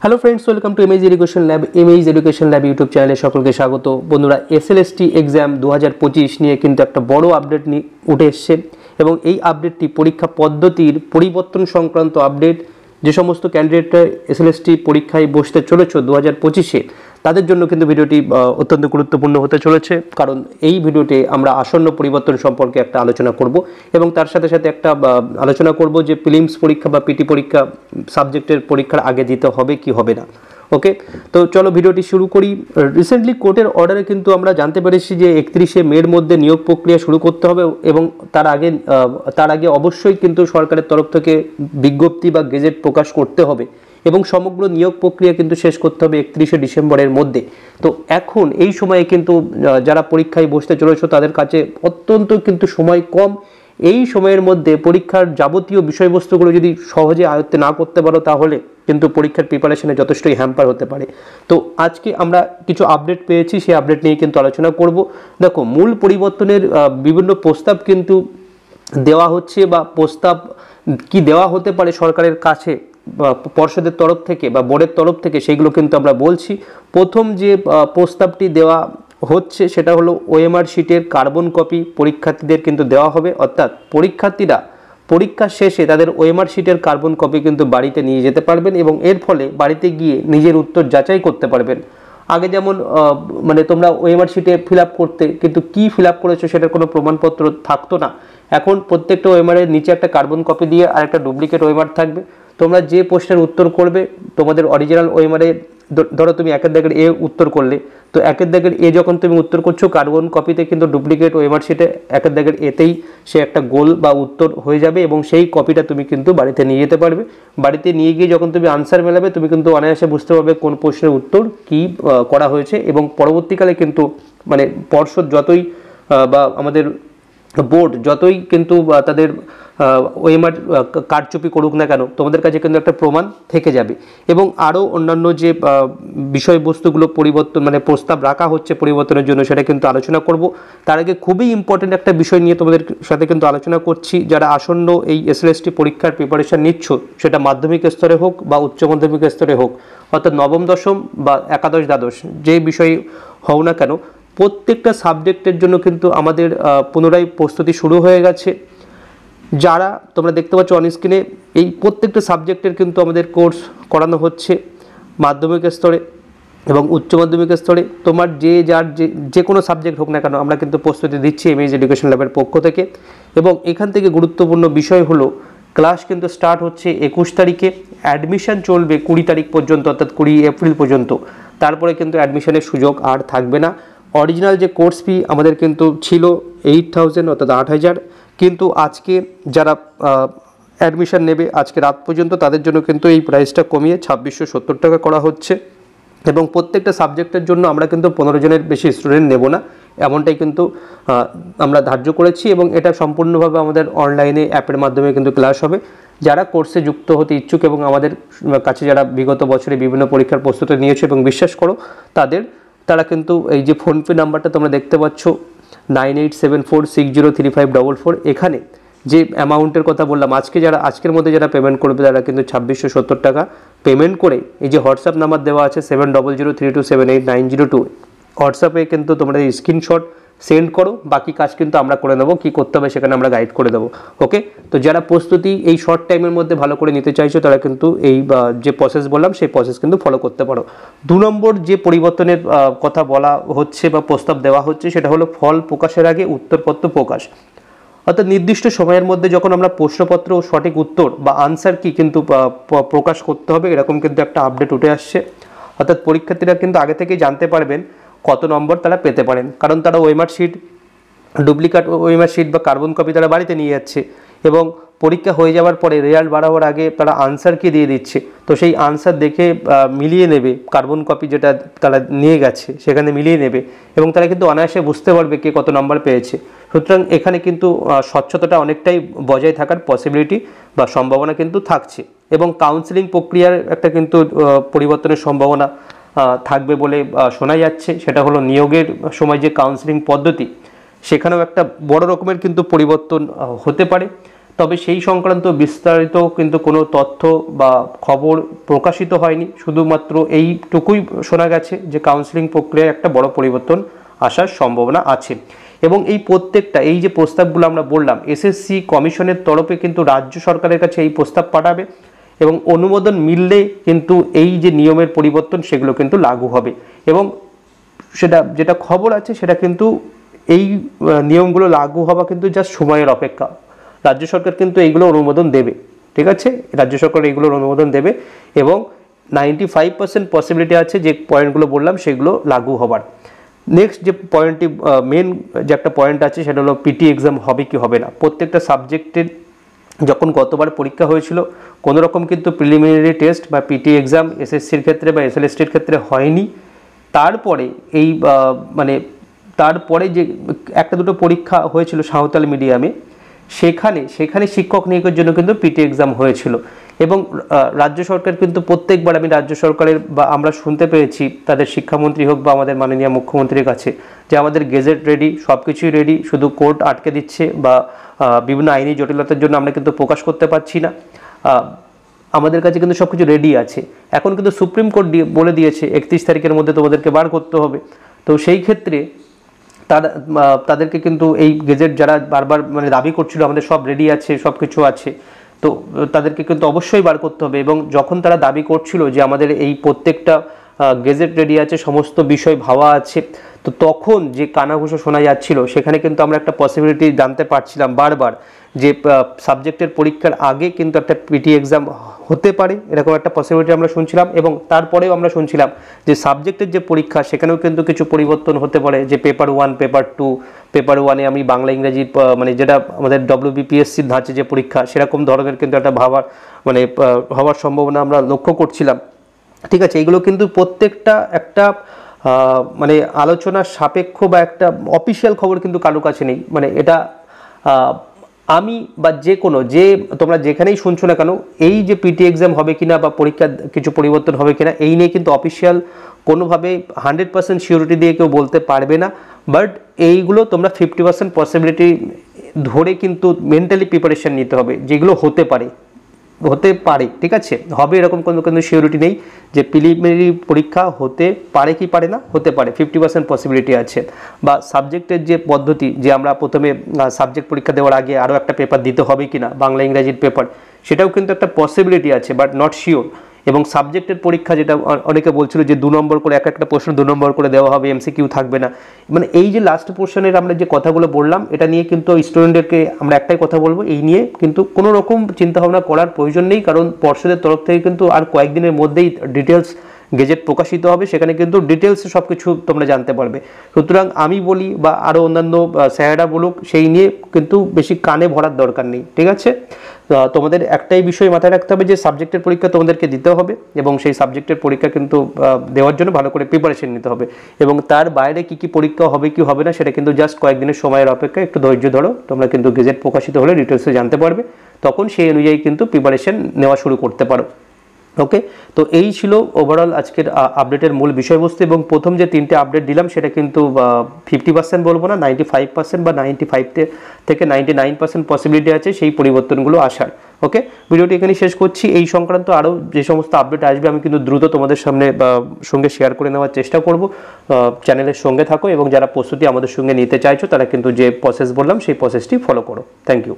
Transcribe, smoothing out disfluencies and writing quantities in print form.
Hello friends, welcome to MA's education lab. MA's education lab YouTube चैनले सकलके स्वागत। बंधुरा एसएलएसटी एग्जाम 2025 নিয়ে কিন্তু একটা বড় আপডেট উঠে এসেছে এবং এই আপডেটটি পরীক্ষা পদ্ধতির পরিবর্তন সংক্রান্ত আপডেট। যে সমস্ত ক্যান্ডিডেটরা এসএলএসটি পরীক্ষায় বসতে চলেছে 2025-এ তাদের জন্য কিন্তু ভিডিওটি অত্যন্ত গুরুত্বপূর্ণ হতে চলেছে, কারণ এই ভিডিওতে আমরা আসন্ন পরিবর্তন সম্পর্কে একটা আলোচনা করব এবং তার সাথে সাথে একটা আলোচনা করব যে প্রিলিমস পরীক্ষা বা পিটি পরীক্ষা সাবজেক্টের পরীক্ষার আগে দিতে হবে কি হবে না। ওকে, তো চলো ভিডিওটি শুরু করি। রিসেন্টলি কোর্টের অর্ডারে কিন্তু আমরা জানতে পেরেছি যে 31শে মের মধ্যে নিয়োগ প্রক্রিয়া শুরু করতে হবে এবং তার আগে অবশ্যই কিন্তু সরকারের তরফ থেকে বিজ্ঞপ্তি বা গেজেট প্রকাশ করতে হবে এবং সমগ্র নিয়োগ প্রক্রিয়া কিন্তু শেষ করতে হবে 31শে ডিসেম্বরের মধ্যে। তো এখন এই সময়ে কিন্তু যারা পরীক্ষায় বসতে চলেছে তাদের কাছে অত্যন্ত কিন্তু সময় কম। এই সময়ের মধ্যে পরীক্ষার যাবতীয় বিষয়বস্তুগুলো যদি সহজে আয়ত্তে না করতে পারো তাহলে কিন্তু পরীক্ষার প্রিপারেশনে যথেষ্টই হ্যাম্পার হতে পারে। তো আজকে আমরা কিছু আপডেট পেয়েছি, সেই আপডেট নিয়ে কিন্তু আলোচনা করব। দেখো, মূল পরিবর্তনের বিভিন্ন প্রস্তাব কিন্তু দেওয়া হচ্ছে বা প্রস্তাব কি দেওয়া হতে পারে সরকারের কাছে পর্ষদের তরফ থেকে বা বোর্ডের তরফ থেকে, সেগুলো কিন্তু আমরা বলছি। প্রথম যে প্রস্তাবটি দেওয়া হচ্ছে সেটা হলো ওএমআর শিটের কার্বন কপি পরীক্ষার্থীদের কিন্তু দেওয়া হবে, অর্থাৎ পরীক্ষার্থীরা পরীক্ষা শেষে তাদের ওএমআর শিটের কার্বন কপি কিন্তু বাড়িতে নিয়ে যেতে পারবেন এবং এর ফলে বাড়িতে গিয়ে নিজের উত্তর যাচাই করতে পারবেন। আগে যেমন তোমরা ওএমআর শিটে ফিল আপ করতে, কিন্তু কি ফিল আপ করেছো সেটার কোনো প্রমাণপত্র থাকতো না। এখন প্রত্যেকটা ওএমআর এর নিচে একটা কার্বন কপি দিয়ে আর একটা ডুপ্লিকেট ওএমআর থাকবে। তোমরা যে প্রশ্নের উত্তর করবে তোমাদের অরিজিনাল ওএমআরে, ধরো তুমি একের দাগের এ উত্তর করলে, তো একের দাগের এ যখন তুমি উত্তর করছো কার্বন কপিতে কিন্তু ডুপ্লিকেট ওএমআর শিটে একের দাগের এতেই সে একটা গোল বা উত্তর হয়ে যাবে এবং সেই কপিটা তুমি কিন্তু বাড়িতে নিয়ে যেতে পারবে। বাড়িতে নিয়ে গিয়ে যখন তুমি আনসার মেলাবে তুমি কিন্তু অনায়াসে বুঝতে পারবে কোন প্রশ্নের উত্তর কি করা হয়েছে এবং পরবর্তীকালে কিন্তু পর্ষদ যতই বা আমাদের বোর্ড যতই কিন্তু তাদের ওএমআর কারচুপি করুক না কেন, তোমাদের কাছে কিন্তু একটা প্রমাণ থেকে যাবে। এবং আরও অন্যান্য যে বিষয়বস্তুগুলো পরিবর্তন প্রস্তাব রাখা হচ্ছে পরিবর্তনের জন্য সেটা কিন্তু আলোচনা করব। তার আগে খুবই ইম্পর্টেন্ট একটা বিষয় নিয়ে তোমাদের সাথে কিন্তু আলোচনা করছি। যারা আসন্ন এই এসএলএসটি পরীক্ষার প্রিপারেশন নিচ্ছ, সেটা মাধ্যমিক স্তরে হোক বা উচ্চ মাধ্যমিক স্তরে হোক, অর্থাৎ নবম দশম বা একাদশ দ্বাদশ যে বিষয় হও না কেন, প্রত্যেকটা সাবজেক্টের জন্য কিন্তু আমাদের পুনরায় প্রস্তুতি শুরু হয়ে গেছে। যারা তোমরা দেখতে পাচ্ছ অন স্ক্রিনে, এই প্রত্যেকটা সাবজেক্টের কিন্তু আমাদের কোর্স করানো হচ্ছে মাধ্যমিক স্তরে এবং উচ্চ মাধ্যমিক স্তরে। তোমার যে কোনো সাবজেক্ট হোক না কেন আমরা কিন্তু প্রস্তুতি দিচ্ছি এমএজ এডুকেশন ল্যাবের পক্ষ থেকে। এবং এখান থেকে গুরুত্বপূর্ণ বিষয় হলো ক্লাস কিন্তু স্টার্ট হচ্ছে 21 তারিখে, অ্যাডমিশন চলবে 20 তারিখ পর্যন্ত, অর্থাৎ 20 এপ্রিল পর্যন্ত। তারপরে কিন্তু অ্যাডমিশনের সুযোগ আর থাকবে না। অরিজিনাল যে কোর্স ফি আমাদের কিন্তু ছিল 8000 অর্থাৎ 8000, কিন্তু আজকে যারা অ্যাডমিশন নেবে আজকে রাত পর্যন্ত তাদের জন্য কিন্তু এই প্রাইসটা কমিয়ে 2670 টাকা করা হচ্ছে। এবং প্রত্যেকটা সাবজেক্টের জন্য আমরা কিন্তু 15 জনের বেশি স্টুডেন্ট নেব না, এমনটাই কিন্তু আমরা ধার্য করেছি এবং এটা সম্পূর্ণভাবে আমাদের অনলাইনে অ্যাপের মাধ্যমে কিন্তু ক্লাস হবে। যারা কোর্সে যুক্ত হতে ইচ্ছুক এবং আমাদের কাছে যারা বিগত বছরে বিভিন্ন পরীক্ষার প্রস্তুতি নিয়েছে এবং বিশ্বাস করো তারা কিন্তু এই যে ফোনপে নাম্বারটা তোমরা দেখতে পাচ্ছ 9874603544, এখানে যে অ্যামাউন্টের কথা বললাম আজকের মধ্যে যারা পেমেন্ট করবে তারা কিন্তু 2670 টাকা পেমেন্ট করে এই যে হোয়াটসঅ্যাপ নাম্বার দেওয়া আছে 7003278902, হোয়াটসঅ্যাপে কিন্তু তোমরা এই স্ক্রিনশট সেন্ড করো। বাকি কাজ কিন্তু আমরা করে দেবো, কী করতে হবে সেখানে আমরা গাইড করে দেবো। ওকে, তো যারা প্রস্তুতি এই শর্ট টাইমের মধ্যে ভালো করে নিতে চাইছো তারা কিন্তু এই যে প্রসেস বললাম সেই প্রসেস কিন্তু ফলো করতে পারো। 2 নম্বর যে পরিবর্তনের কথা বলা হচ্ছে বা প্রস্তাব দেওয়া হচ্ছে সেটা হলো ফল প্রকাশের আগে উত্তরপত্র প্রকাশ। অর্থাৎ নির্দিষ্ট সময়ের মধ্যে যখন আমরা প্রশ্নপত্র ও সঠিক উত্তর বা আনসার কি কিন্তু প্রকাশ করতে হবে, এরকম কিন্তু একটা আপডেট উঠে আসছে। অর্থাৎ পরীক্ষার্থীরা কিন্তু আগে থেকেই জানতে পারবেন কত নম্বর তারা পেতে পারেন, কারণ তারা OMR sheet, duplicate OMR sheet বা কার্বন কপি তারা বাড়িতে নিয়ে যাচ্ছে এবং পরীক্ষা হয়ে যাওয়ার পরে রেজাল্ট বাড়াবার আগে তারা আনসার কি দিয়ে দিচ্ছে, তো সেই আনসার দেখে মিলিয়ে নেবে, কার্বন কপি যেটা তারা নিয়ে গেছে সেখানে মিলিয়ে নেবে এবং তারা কিন্তু অনায়াসে বুঝতে পারবে কে কত নাম্বার পেয়েছে। সুতরাং এখানে কিন্তু স্বচ্ছতাটা অনেকটাই বজায় থাকার পসিবিলিটি বা সম্ভাবনা কিন্তু থাকছে এবং কাউন্সেলিং প্রক্রিয়ার একটা কিন্তু পরিবর্তনের সম্ভাবনা থাকবে বলে শোনা যাচ্ছে। সেটা হলো নিয়োগের সময় যে কাউন্সেলিং পদ্ধতি, সেখানেও একটা বড় রকমের কিন্তু পরিবর্তন হতে পারে। তবে সেই সংক্রান্ত বিস্তারিত কিন্তু কোনো তথ্য বা খবর প্রকাশিত হয়নি। শুধুমাত্র এইটুকুই শোনা গেছে যে কাউন্সেলিং প্রক্রিয়ায় একটা বড় পরিবর্তন আসার সম্ভাবনা আছে। এবং এই প্রত্যেকটা এই যে প্রস্তাবগুলো আমরা বললাম, এসএসসি কমিশনের তরফে কিন্তু রাজ্য সরকারের কাছে এই প্রস্তাব পাঠাবে এবং অনুমোদন মিললে কিন্তু এই যে নিয়মের পরিবর্তন সেগুলো কিন্তু লাগু হবে। এবং সেটা যেটা খবর আছে সেটা কিন্তু এই নিয়মগুলো লাগু হওয়া কিন্তু জাস্ট সময়ের অপেক্ষা। রাজ্য সরকার কিন্তু এইগুলো অনুমোদন দেবে, ঠিক আছে, রাজ্য সরকার এইগুলোর অনুমোদন দেবে এবং 95% পসিবিলিটি আছে যে পয়েন্টগুলো বললাম সেগুলো লাগু হবার। নেক্সট যে পয়েন্টটি মেন যে একটা পয়েন্ট আছে সেটা হলো পিটি এক্সাম হবে কি হবে না। প্রত্যেকটা সাবজেক্টের যখন গতবার পরীক্ষা হয়েছিল কোনো রকম কিন্তু প্রিলিমিনারি টেস্ট বা পিটি এক্সাম এসএসসির ক্ষেত্রে বা এসএলএসটির ক্ষেত্রে হয়নি। তারপরে এই তারপরে যে একটা দুটো পরীক্ষা হয়েছিল সাঁওতাল মিডিয়ামে, সেখানে শিক্ষক নিয়োগের জন্য কিন্তু পিটি এক্সাম হয়েছিল। এবং রাজ্য সরকার কিন্তু প্রত্যেকবার আমি রাজ্য সরকারের বা আমরা শুনতে পেয়েছি তাদের শিক্ষামন্ত্রী হোক বা আমাদের মাননীয় মুখ্যমন্ত্রীর কাছে যে আমাদের গেজেট রেডি, সব কিছুই রেডি, শুধু কোর্ট আটকে দিচ্ছে বা বিভিন্ন আইনি জটিলতার জন্য আমরা কিন্তু প্রকাশ করতে পারছি না, আমাদের কাছে কিন্তু সব কিছু রেডি আছে। এখন কিন্তু সুপ্রিম কোর্ট বলে দিয়েছে 31 তারিখের মধ্যে তোমাদেরকে বার করতে হবে। তো সেই ক্ষেত্রে তাদেরকে কিন্তু এই গেজেট যারা বারবার মানে দাবি করছিল আমাদের সব রেডি আছে, সব কিছু আছে, তো তাদেরকে কিন্তু অবশ্যই বার করতে হবে। এবং যখন তারা দাবি করছিল যে আমাদের এই প্রত্যেকটা গেজেট রেডি আছে, সমস্ত বিষয় ভাবা আছে, তো তখন যে কানাঘুষো শোনা যাচ্ছিল সেখানে কিন্তু আমরা একটা পসিবিলিটি জানতে পারছিলাম বারবার যে সাবজেক্টের পরীক্ষার আগে কিন্তু একটা পিটি এক্সাম হতে পারে, এরকম একটা পসিবিলিটি আমরা শুনছিলাম। এবং তারপরেও আমরা শুনছিলাম যে সাবজেক্টের যে পরীক্ষা সেখানেও কিন্তু কিছু পরিবর্তন হতে পারে, যে পেপার 1 পেপার 2, পেপার 1-এ আমি বাংলা ইংরেজি মানে যেটা আমাদের WBPSCর ধাঁচে যে পরীক্ষা সেরকম ধরনের কিন্তু একটা হওয়ার সম্ভাবনা আমরা লক্ষ্য করছিলাম, ঠিক আছে। এগুলো কিন্তু প্রত্যেকটা একটা মানে আলোচনার সাপেক্ষ বা একটা অফিসিয়াল খবর কিন্তু কারো কাছে নেই। মানে এটা আমি বা যে তোমরা যেখানেই শুনছো না কেন, এই যে পিটি এক্সাম হবে কিনা বা পরীক্ষার কিছু পরিবর্তন হবে কিনা এই নিয়ে কিন্তু অফিসিয়াল কোনোভাবে 100% সিওরিটি দিয়ে কেউ বলতে পারবে না। বাট এইগুলো তোমরা 50% পসিবিলিটি ধরে কিন্তু মেন্টালি প্রিপারেশন নিতে হবে, যেগুলো হতে পারে, ঠিক আছে। হবে এরকম কোনো সিওরিটি নেই যে প্রিলিমিনারি পরীক্ষা হতে পারে কি পারে না, হতে পারে, 50% পসিবিলিটি আছে। বা সাবজেক্টের যে পদ্ধতি, যে আমরা প্রথমে সাবজেক্ট পরীক্ষা দেওয়ার আগে আরও একটা পেপার দিতে হবে কি না, বাংলা ইংরাজির পেপার, সেটাও কিন্তু একটা পসিবিলিটি আছে, বাট নট শিওর। এবং সাবজেক্টের পরীক্ষা যেটা অনেকে বলছিল যে 2 নম্বর করে একটা প্রশ্ন 2 নম্বর করে দেওয়া হবে, এমসিকিউ থাকবে না। মানে এই যে লাস্ট পোর্শনের আমরা যে কথাগুলো বললাম এটা নিয়ে কিন্তু স্টুডেন্টদেরকে আমরা একটাই কথা বলবো, এই নিয়ে কিন্তু কোনো রকম চিন্তাভাবনা করার প্রয়োজন নেই, কারণ পর্ষদের তরফ থেকে কিন্তু আর কয়েকদিনের মধ্যেই ডিটেলস গেজেট প্রকাশিত হবে, সেখানে কিন্তু ডিটেলসে সব কিছু তোমরা জানতে পারবে। সুতরাং আমি বলি বা আরও অন্যান্য স্যারেরা বলুক, সেই নিয়ে কিন্তু বেশি কানে ভরার দরকার নেই, ঠিক আছে। তোমাদের একটাই বিষয় মাথায় রাখতে হবে যে সাবজেক্টের পরীক্ষা তোমাদেরকে দিতে হবে এবং সেই সাবজেক্টের পরীক্ষা কিন্তু দেওয়ার জন্য ভালো করে প্রিপারেশন নিতে হবে। এবং তার বাইরে কি পরীক্ষা হবে কি হবে না সেটা কিন্তু জাস্ট কয়েকদিনের সময়ের অপেক্ষা, একটু ধৈর্য ধরো, তোমরা কিন্তু গেজেট প্রকাশিত হলে ডিটেলসে জানতে পারবে, তখন সেই অনুযায়ী কিন্তু প্রিপারেশন নেওয়া শুরু করতে পারো। ওকে, তো এই ছিল ওভারঅল আজকের আপডেটের মূল বিষয়বস্তু। এবং প্রথম যে 3টে আপডেট দিলাম সেটা কিন্তু 50% বলবো না, 95% বা 95 থেকে 99% পসিবিলিটি আছে সেই পরিবর্তনগুলো আসার। ওকে, ভিডিওটি এখানে শেষ করছি। এই সংক্রান্ত আরও যে সমস্ত আপডেট আসবে আমি কিন্তু দ্রুত তোমাদের সঙ্গে শেয়ার করে নেওয়ার চেষ্টা করব। চ্যানেলের সঙ্গে থাকো এবং যারা প্রস্তুতি আমাদের সঙ্গে নিতে চাইছো তারা কিন্তু যে প্রসেস বললাম সেই প্রসেসটি ফলো করো। Thank you.